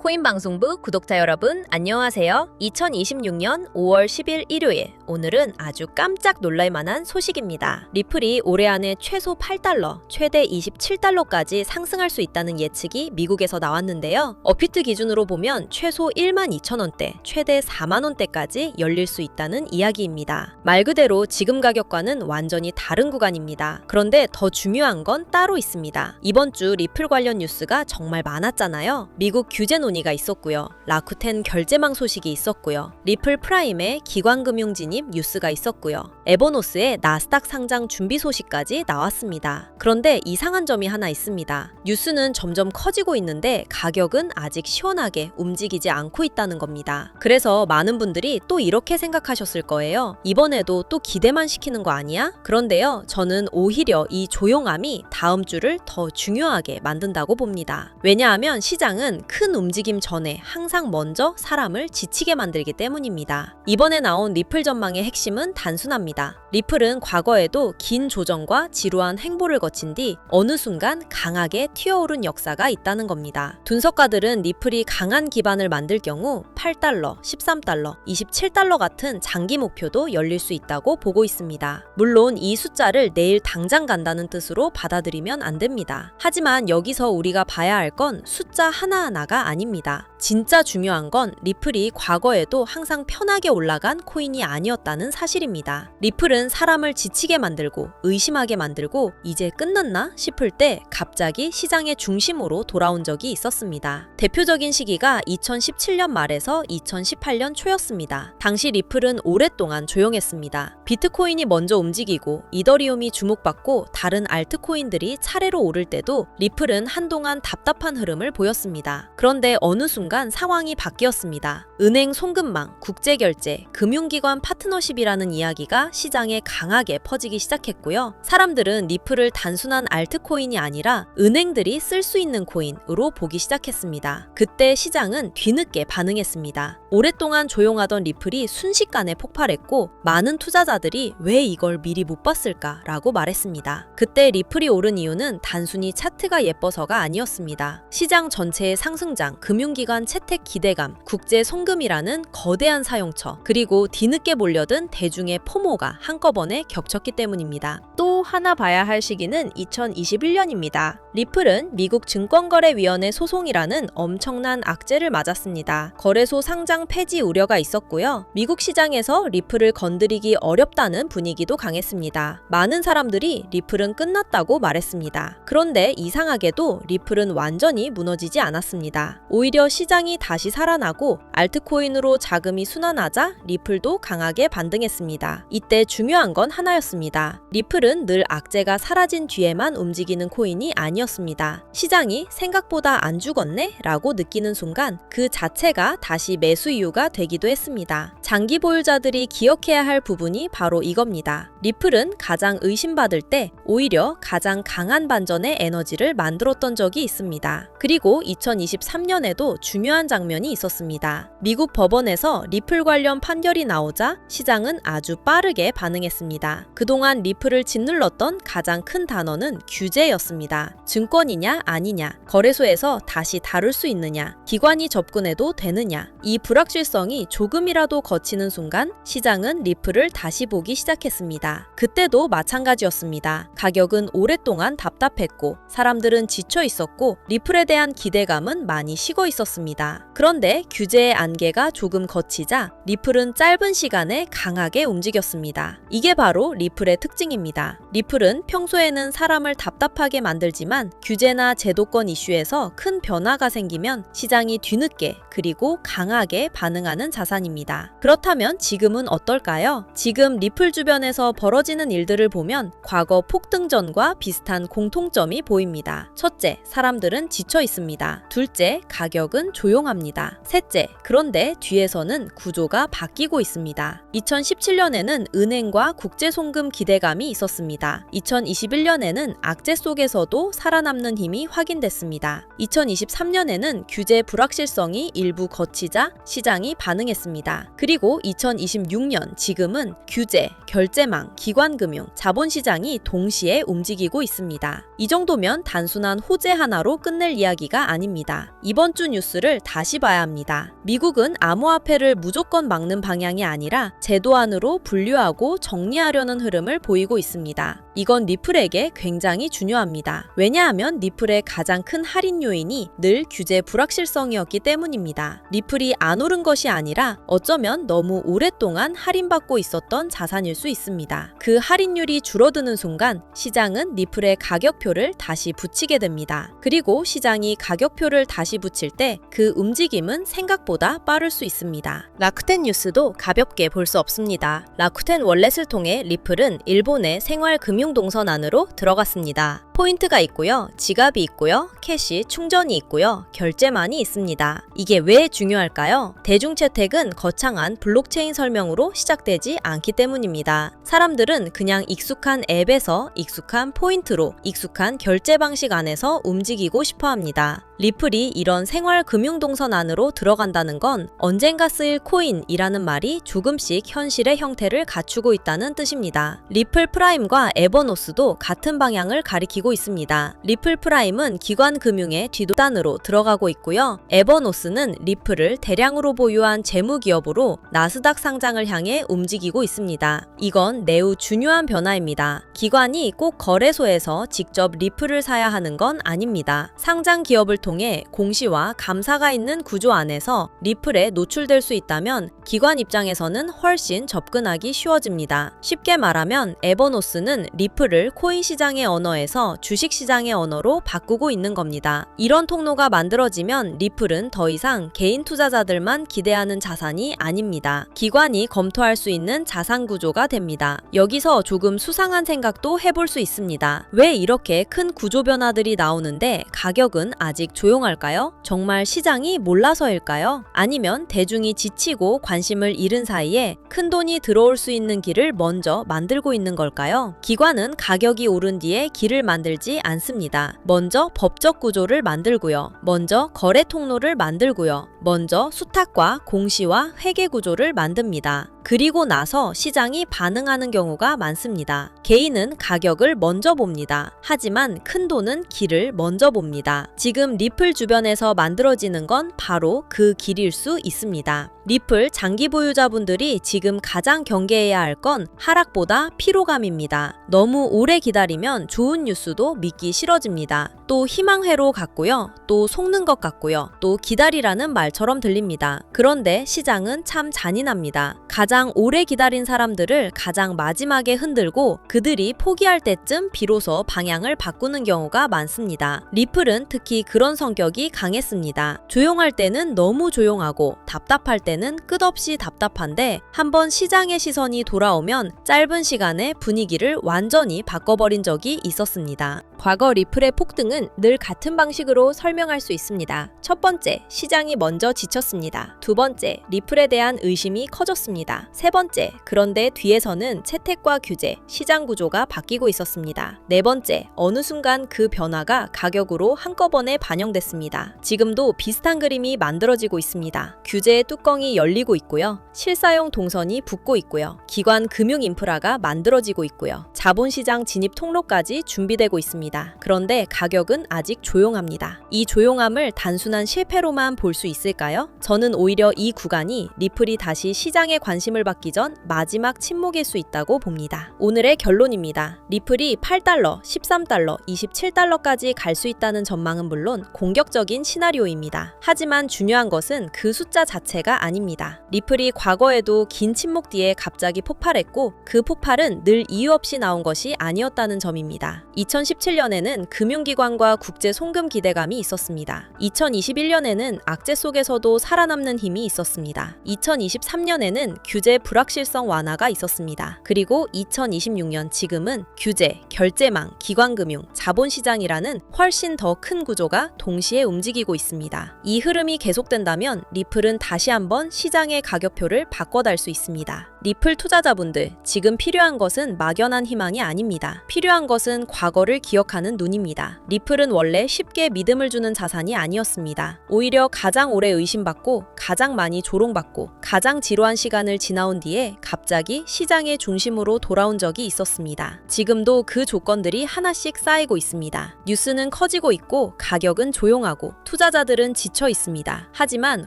코인방송부 구독자 여러분 안녕하세요. 2026년 5월 10일 일요일, 오늘은 아주 깜짝 놀랄만한 소식입니다. 리플이 올해 안에 최소 8달러, 최대 27달러까지 상승할 수 있다는 예측이 미국에서 나왔는데요. 업비트 기준으로 보면 최소 12,000원대, 최대 4만원대까지 열릴 수 있다는 이야기입니다. 말 그대로 지금 가격과는 완전히 다른 구간입니다. 그런데 더 중요한 건 따로 있습니다. 이번 주 리플 관련 뉴스가 정말 많았잖아요. 미국 규제 논의가 있었고요. 라쿠텐 결제망 소식이 있었고요. 리플 프라임의 기관금융 진입 뉴스가 있었고요. 에버노스의 나스닥 상장 준비 소식까지 나왔습니다. 그런데 이상한 점이 하나 있습니다. 뉴스는 점점 커지고 있는데 가격은 아직 시원하게 움직이지 않고 있다는 겁니다. 그래서 많은 분들이 또 이렇게 생각하셨을 거예요. 이번에도 또 기대만 시키는 거 아니야? 그런데요, 저는 오히려 이 조용함이 다음 주를 더 중요하게 만든다고 봅니다. 왜냐하면 시장은 큰 움직임 전에 항상 먼저 사람을 지치게 만들기 때문입니다. 이번에 나온 리플 전망의 핵심은 단순합니다. 리플은 과거에도 긴 조정과 지루한 행보를 거친 뒤 어느 순간 강하게 튀어오른 역사가 있다는 겁니다. 분석가들은 리플이 강한 기반을 만들 경우 8달러, 13달러, 27달러 같은 장기 목표도 열릴 수 있다고 보고 있습니다. 물론 이 숫자를 내일 당장 간다는 뜻으로 받아들이면 안 됩니다. 하지만 여기서 우리가 봐야 할 건 숫자 하나하나가 아닙니다. 진짜 중요한 건 리플이 과거에도 항상 편하게 올라간 코인이 아니었다는 사실입니다. 리플은 사람을 지치게 만들고 의심하게 만들고 이제 끝났나 싶을 때 갑자기 시장의 중심으로 돌아온 적이 있었습니다. 대표적인 시기가 2017년 말에서 2018년 초였습니다. 당시 리플은 오랫동안 조용했습니다. 비트코인이 먼저 움직이고 이더리움이 주목받고 다른 알트코인들이 차례로 오를 때도 리플은 한동안 답답한 흐름을 보였습니다. 그런데 어느 순간 상황이 바뀌었습니다. 은행 송금망, 국제결제, 금융기관 파트너십이라는 이야기가 시장에 강하게 퍼지기 시작했고요. 사람들은 리플을 단순한 알트코인이 아니라 은행들이 쓸 수 있는 코인으로 보기 시작했습니다. 그때 시장은 뒤늦게 반응했습니다. 오랫동안 조용하던 리플이 순식간에 폭발했고 많은 투자자들이 왜 이걸 미리 못 봤을까라고 말했습니다. 그때 리플이 오른 이유는 단순히 차트가 예뻐서가 아니었습니다. 시장 전체의 상승장, 금융기관 채택 기대감, 국제 송금이라는 거대한 사용처, 그리고 뒤늦게 몰려든 대중의 포모가 한꺼번에 겹쳤기 때문입니다. 또 하나 봐야 할 시기는 2021년입니다. 리플은 미국 증권거래위원회 소송이라는 엄청난 악재를 맞았습니다. 거래소 상장 폐지 우려가 있었고요. 미국 시장에서 리플을 건드리기 어렵다는 분위기도 강했습니다. 많은 사람들이 리플은 끝났다고 말했습니다. 그런데 이상하게도 리플은 완전히 무너지지 않았습니다. 오히려 시장이 다시 살아나고 알트코인으로 자금이 순환하자 리플도 강하게 반등했습니다. 이때 중요한 건 하나였습니다. 리플은 늘 악재가 사라진 뒤에만 움직이는 코인이 아니었습니다. 시장이 생각보다 안 죽었네? 라고 느끼는 순간 그 자체가 다시 매수 이유가 되기도 했습니다. 장기 보유자들이 기억해야 할 부분이 바로 이겁니다. 리플은 가장 의심받을 때 오히려 가장 강한 반전의 에너지를 만들었던 적이 있습니다. 그리고 2023년에도 중요한 장면이 있었습니다. 미국 법원에서 리플 관련 판결이 나오자 시장은 아주 빠르게 반응했습니다. 그동안 리플을 짓눌렀던 가장 큰 단어는 규제였습니다. 증권이냐 아니냐, 거래소에서 다시 다룰 수 있느냐, 기관이 접근해도 되느냐, 이 불확실성이 조금이라도 거치는 순간 시장은 리플을 다시 보기 시작했습니다. 그때도 마찬가지였습니다. 가격은 오랫동안 답답했고 사람들은 지쳐 있었고 리플에 대한 기대감은 많이 식어 있었습니다. 그런데 규제의 안개가 조금 거치자 리플은 짧은 시간에 강하게 움직였습니다. 이게 바로 리플의 특징입니다. 리플은 평소에는 사람을 답답하게 만들지만 규제나 제도권 이슈에서 큰 변화가 생기면 시장이 뒤늦게 그리고 강하게 반응하는 자산입니다. 그렇다면 지금은 어떨까요? 지금 리플 주변에서 벌어지는 일들을 보면 과거 폭등전과 비슷한 공통점이 보입니다. 첫째, 사람들은 지쳐 있습니다. 둘째, 가격은 조용합니다. 셋째, 그런데 뒤에서는 구조가 바뀌고 있습니다. 2017년에는 은행과 국제송금 기대감이 있었습니다. 2021년에는 악재 속에서도 살아남는 힘이 확인됐습니다. 2023년에는 규제 불확실성이 일부 거치자 시장이 반응했습니다. 그리고 2026년 지금은 규제, 결제망, 기관금융, 자본시장이 동시에 움직이고 있습니다. 이 정도면 단순한 호재 하나로 끝낼 이야기가 아닙니다. 이번 주 뉴스를 다시 봐야 합니다. 미국은 암호화폐를 무조건 막는 방향이 아니라 제도 안으로 분류하고 정리하려는 흐름을 보이고 있습니다. 이건 리플에게 굉장히 중요합니다. 왜냐하면 리플의 가장 큰 할인 요인이 늘 규제 불확실성이었기 때문입니다. 리플이 안 오른 것이 아니라 어쩌면 너무 오랫동안 할인받고 있었던 자산일 수 있습니다. 그 할인율이 줄어드는 순간 시장은 리플의 가격표를 다시 붙이게 됩니다. 그리고 시장이 가격표를 다시 붙일 때 그 움직임은 생각보다 빠를 수 있습니다. 라쿠텐 뉴스도 가볍게 볼 수 없습니다. 라쿠텐 월렛을 통해 리플은 일본의 생활금융동선 안으로 들어갔습니다. 포인트가 있고요, 지갑이 있고요, 캐시 충전이 있고요, 결제만이 있습니다. 이게 왜 중요할까요? 대중채택은 거창한 블록체인 설명으로 시작되지 않기 때문입니다. 사람들은 그냥 익숙한 앱에서 익숙한 포인트로 익숙한 결제 방식 안에서 움직이고 싶어 합니다. 리플이 이런 생활금융동선 안으로 들어간다는 건 언젠가 쓰일 코인이라는 말이 조금씩 현실의 형태를 갖추고 있다는 뜻입니다. 리플 프라임과 에버노스도 같은 방향을 가리키고 있습니다. 리플 프라임은 기관금융의 뒷단으로 들어가고 있고요. 에버노스는 리플을 대량으로 보유한 재무기업으로 나스닥 상장을 향해 움직이고 있습니다. 이건 매우 중요한 변화입니다. 기관이 꼭 거래소에서 직접 리플을 사야 하는 건 아닙니다. 상장 기업을 통해 공시와 감사가 있는 구조 안에서 리플에 노출될 수 있다면 기관 입장에서는 훨씬 접근하기 쉬워집니다. 쉽게 말하면 에버노스는 리플을 코인 시장의 언어에서 주식 시장의 언어로 바꾸고 있는 겁니다. 이런 통로가 만들어지면 리플은 더 이상 개인 투자자들만 기대하는 자산이 아닙니다. 기관이 검토할 수 있는 자산 구조가 됩니다. 여기서 조금 수상한 생각도 해볼 수 있습니다. 왜 이렇게 큰 구조 변화들이 나오는데 가격은 아직 조용할까요? 정말 시장이 몰라서일까요? 아니면 대중이 지치고 관심을 잃은 사이에 큰돈이 들어올 수 있는 길을 먼저 만들고 있는 걸까요? 기관은 가격이 오른 뒤에 길을 만들지 않습니다. 먼저 법적 구조를 만들고요. 먼저 거래 통로를 만들고요. 먼저 수탁과 공시와 회계 구조를 만듭니다. 그리고 나서 시장이 반응하는 경우가 많습니다. 개인은 가격을 먼저 봅니다. 하지만 큰 돈은 길을 먼저 봅니다. 지금 리플 주변에서 만들어지는 건 바로 그 길일 수 있습니다. 리플 장기 보유자분들이 지금 가장 경계해야 할 건 하락보다 피로감입니다. 너무 오래 기다리면 좋은 뉴스도 믿기 싫어집니다. 또 희망회로 같고요. 또 속는 것 같고요. 또 기다리라는 말처럼 들립니다. 그런데 시장은 참 잔인합니다. 가장 오래 기다린 사람들을 가장 마지막에 흔들고 그들이 포기할 때쯤 비로소 방향을 바꾸는 경우가 많습니다. 리플은 특히 그런 성격이 강했습니다. 조용할 때는 너무 조용하고 답답할 때는 끝없이 답답한데 한번 시장의 시선이 돌아오면 짧은 시간에 분위기를 완전히 바꿔버린 적이 있었습니다. 과거 리플의 폭등은 늘 같은 방식으로 설명할 수 있습니다. 첫 번째, 시장이 먼저 지쳤습니다. 두 번째, 리플에 대한 의심이 커졌습니다. 세 번째, 그런데 뒤에서는 채택과 규제, 시장 구조가 바뀌고 있었습니다. 네 번째, 어느 순간 그 변화가 가격으로 한꺼번에 반영됐습니다. 지금도 비슷한 그림이 만들어지고 있습니다. 규제의 뚜껑이 열리고 있고요. 실사용 동선이 붙고 있고요. 기관 금융 인프라가 만들어지고 있고요. 자본시장 진입 통로까지 준비되고 있습니다. 그런데 가격은 아직 조용합니다. 이 조용함을 단순한 실패로만 볼 수 있을까요? 저는 오히려 이 구간이 리플이 다시 시장에 관심을 받기 전 마지막 침묵일 수 있다고 봅니다. 오늘의 결론입니다. 리플이 8달러, 13달러, 27달러까지 갈 수 있다는 전망은 물론 공격적인 시나리오입니다. 하지만 중요한 것은 그 숫자 자체가 아닙니다. 리플이 과거에도 긴 침묵 뒤에 갑자기 폭발했고 그 폭발은 늘 이유 없이 나온 것이 아니었다는 점입니다. 2017년에는 금융기관과 국제 송금 기대감이 있었습니다. 2021년에는 악재 속에서도 살아남는 힘이 있었습니다. 2023년에는 규제 불확실성 완화가 있었습니다. 그리고 2026년 지금은 규제, 결제망, 기관금융, 자본시장이라는 훨씬 더 큰 구조가 동시에 움직이고 있습니다. 이 흐름이 계속된다면 리플은 다시 한번 시장의 가격표를 바꿔달 수 있습니다. 리플 투자자분들, 지금 필요한 것은 막연한 희망이 아닙니다. 필요한 것은 과거를 기억 기억하는 눈입니다. 리플은 원래 쉽게 믿음을 주는 자산이 아니었습니다. 오히려 가장 오래 의심받고 가장 많이 조롱받고 가장 지루한 시간을 지나온 뒤에 갑자기 시장의 중심으로 돌아온 적이 있었습니다. 지금도 그 조건들이 하나씩 쌓이고 있습니다. 뉴스는 커지고 있고 가격은 조용하고 투자자들은 지쳐 있습니다. 하지만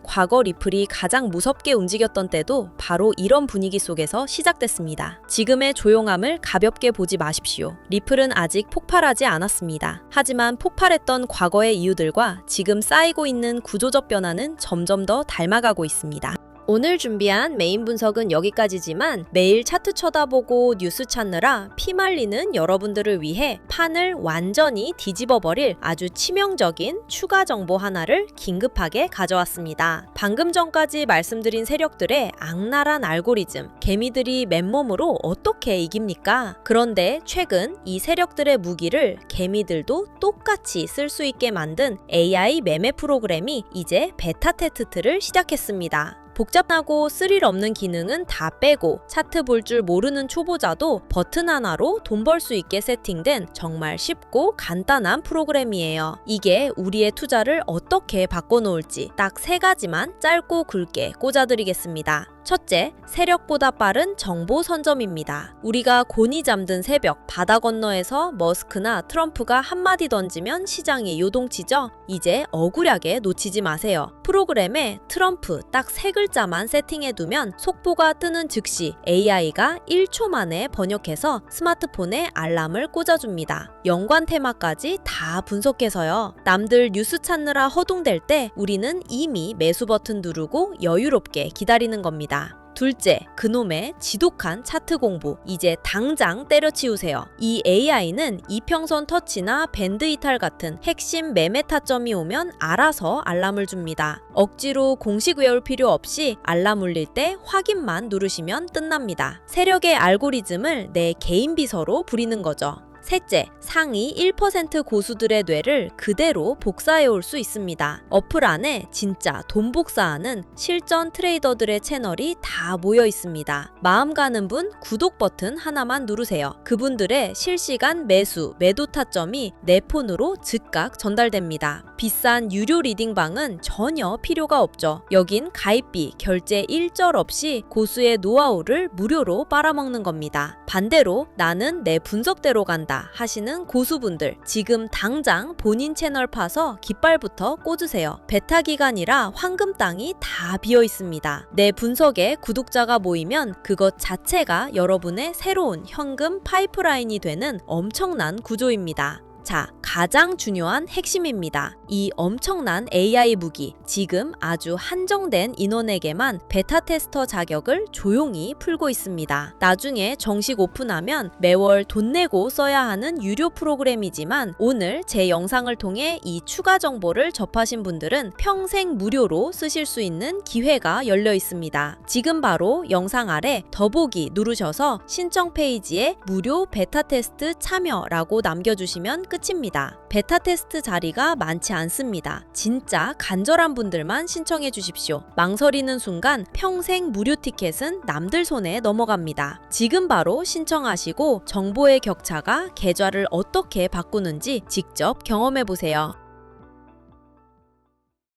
과거 리플이 가장 무섭게 움직였던 때도 바로 이런 분위기 속에서 시작됐습니다. 지금의 조용함을 가볍게 보지 마십시오. 리플은 아직 폭발하지 않았습니다. 하지만 폭발했던 과거의 이유들과 지금 쌓이고 있는 구조적 변화는 점점 더 닮아가고 있습니다. 오늘 준비한 메인 분석은 여기까지지만 매일 차트 쳐다보고 뉴스 찾느라 피말리는 여러분들을 위해 판을 완전히 뒤집어버릴 아주 치명적인 추가 정보 하나를 긴급하게 가져왔습니다. 방금 전까지 말씀드린 세력들의 악랄한 알고리즘, 개미들이 맨몸으로 어떻게 이깁니까? 그런데 최근 이 세력들의 무기를 개미들도 똑같이 쓸 수 있게 만든 AI 매매 프로그램이 이제 베타 테스트를 시작했습니다. 복잡하고 스릴 없는 기능은 다 빼고 차트 볼 줄 모르는 초보자도 버튼 하나로 돈 벌 수 있게 세팅된 정말 쉽고 간단한 프로그램이에요. 이게 우리의 투자를 어떻게 바꿔놓을지 딱 3가지만 짧고 굵게 꽂아드리겠습니다. 첫째, 세력보다 빠른 정보 선점입니다. 우리가 곤히 잠든 새벽 바다 건너에서 머스크나 트럼프가 한마디 던지면 시장이 요동치죠? 이제 억울하게 놓치지 마세요. 프로그램에 트럼프 딱 3글자만 세팅해두면 속보가 뜨는 즉시 AI가 1초 만에 번역해서 스마트폰에 알람을 꽂아줍니다. 연관 테마까지 다 분석해서요. 남들 뉴스 찾느라 허둥댈 때 우리는 이미 매수 버튼 누르고 여유롭게 기다리는 겁니다. 둘째, 그놈의 지독한 차트 공부 이제 당장 때려치우세요. 이 AI는 이평선 터치나 밴드 이탈 같은 핵심 매매 타점이 오면 알아서 알람을 줍니다. 억지로 공식 외울 필요 없이 알람 울릴 때 확인만 누르시면 끝납니다. 세력의 알고리즘을 내 개인 비서로 부리는 거죠. 셋째, 상위 1% 고수들의 뇌를 그대로 복사해 올 수 있습니다. 어플 안에 진짜 돈 복사하는 실전 트레이더들의 채널이 다 모여 있습니다. 마음 가는 분 구독 버튼 하나만 누르세요. 그분들의 실시간 매수, 매도 타점이 내 폰으로 즉각 전달됩니다. 비싼 유료 리딩방은 전혀 필요가 없죠. 여긴 가입비, 결제 일절 없이 고수의 노하우를 무료로 빨아먹는 겁니다. 반대로 나는 내 분석대로 간다 하시는 고수분들 지금 당장 본인 채널 파서 깃발부터 꽂으세요. 베타 기간이라 황금 땅이 다 비어 있습니다. 내 분석에 구독자가 모이면 그것 자체가 여러분의 새로운 현금 파이프라인이 되는 엄청난 구조입니다. 자, 가장 중요한 핵심입니다. 이 엄청난 AI 무기, 지금 아주 한정된 인원에게만 베타 테스터 자격을 조용히 풀고 있습니다. 나중에 정식 오픈하면 매월 돈 내고 써야 하는 유료 프로그램이지만 오늘 제 영상을 통해 이 추가 정보를 접하신 분들은 평생 무료로 쓰실 수 있는 기회가 열려 있습니다. 지금 바로 영상 아래 더보기 누르셔서 신청 페이지에 무료 베타 테스트 참여라고 남겨주시면 끝입니다. 베타 테스트 자리가 많지 않습니다. 진짜 간절한 분들만 신청해 주십시오. 망설이는 순간 평생 무료 티켓은 남들 손에 넘어갑니다. 지금 바로 신청하시고 정보의 격차가 계좌를 어떻게 바꾸는지 직접 경험해 보세요.